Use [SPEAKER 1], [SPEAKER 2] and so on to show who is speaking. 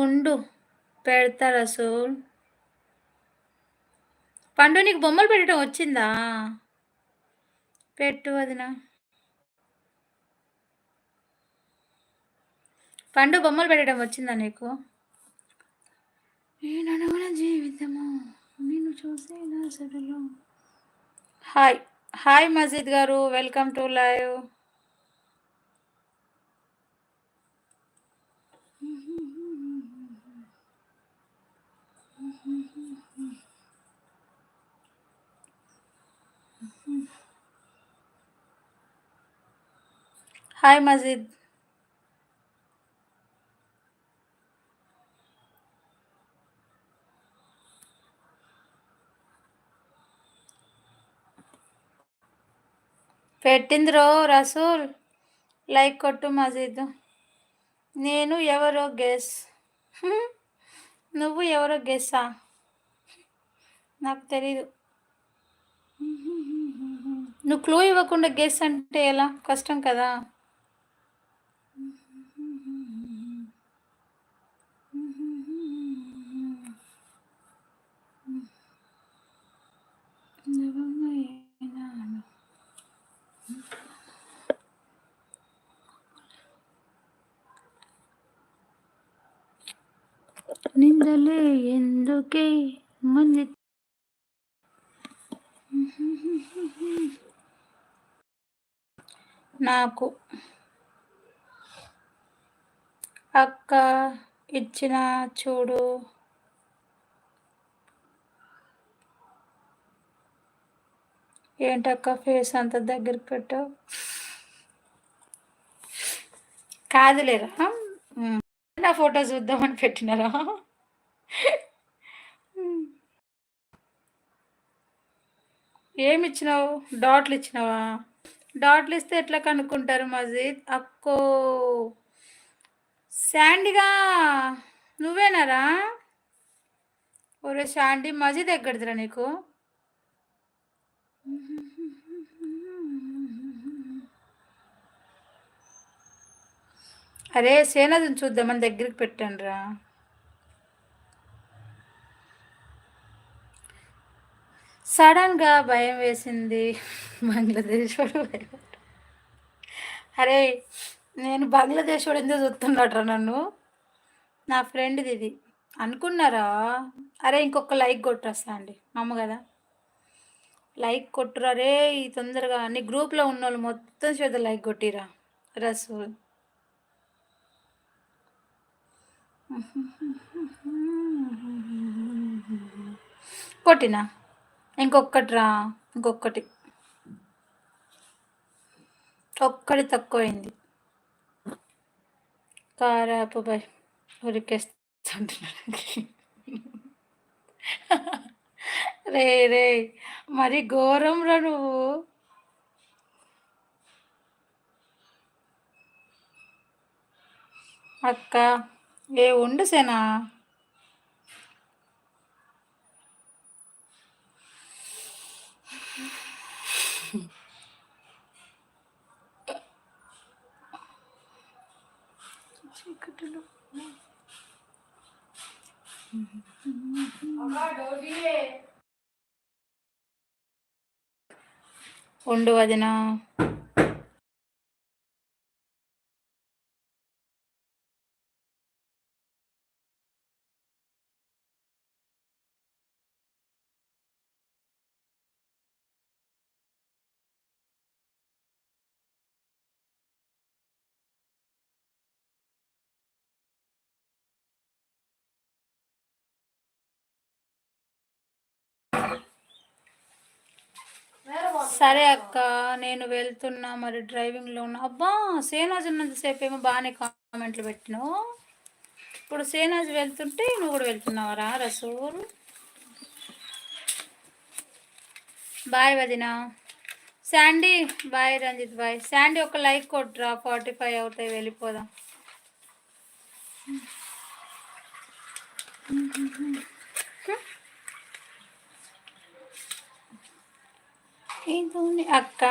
[SPEAKER 1] ఉండు పెడతా రసూల్. పండు నీకు బొమ్మలు పెట్టడం వచ్చిందా? పెట్టు వదిన. పండు బొమ్మలు పెట్టడం వచ్చిందా నీకు? ఈ నడవల జీవితము నిన్ను చూసే నా సరలో. హాయ్ హాయ్ మజీద్ గారు, welcome to live. Hi Majid. పెట్టిందిరో రసూల్, లైక్ కొట్టు మజీద్. నేను ఎవరో గెస్. నువ్వు ఎవరో గెస్సా? నాకు తెలీదు. నువ్వు క్లూ ఇవ్వకుండా గెస్ అంటే ఎలా? కష్టం కదా. నిందలే ఎందుకే మంది. నాకు అక్క ఇచ్చిన చూడు. ఏంటక్క ఫేస్ అంత దగ్గరికి పెట్టావు? కాదులేరా, నా ఫోటో చూద్దామని పెట్టినారా? ఏమి ఇచ్చినావు? డాట్లు ఇచ్చినావా? డాట్లు ఇస్తే ఎట్లా కనుక్కుంటారు మజీద్? అక్కో శాండీగా నువ్వేనారా? ఒరే శాండీ, మజీద్ ఎక్కడిదిరా నీకు? అరే సేనదిని చూద్దామని దగ్గరికి పెట్టాను రా. సడన్గా భయం వేసింది. బంగ్లాదేశ్ వాడు భయం. అరే నేను బంగ్లాదేశ్ వాడు ఎందుకు చూస్తున్నాడ్రా నన్ను? నా ఫ్రెండ్ది ఇది అనుకున్నారా? అరే ఇంకొక లైక్ కొట్టేస్తా అండి, అమ్మ కదా. లైక్ కొట్టురా రే తొందరగా. నీ గ్రూప్లో ఉన్న వాళ్ళు మొత్తం చేత లైక్ కొట్టిరా రసూల్. కొట్టినా. ఇంకొక్కటి రా, ఇంకొక్కటి. ఒక్కటి తక్కువైంది. కారాపు బాయ్ ఉరికేస్తుంటున్నాడు. రే రే మరి ఘోరం రా నువ్వు. అక్క ఏ ఉండు సేనా. ఉండు వదినా. సరే అక్క నేను వెళ్తున్నా, మరి డ్రైవింగ్లో ఉన్నా. అబ్బా సేనాజ్ ఉన్నంతసేపు ఏమో బాగానే కామెంట్లు పెట్టినావు. ఇప్పుడు సేనాజ్ వెళ్తుంటే నువ్వు కూడా వెళ్తున్నావరా రసూల్? బాయ్ వదినా. Sandy bye. Ranjith bye. Sandy ఒక లైక్ కొట్రా, 45 అవుతాయి, వెళ్ళిపోదాం. అక్క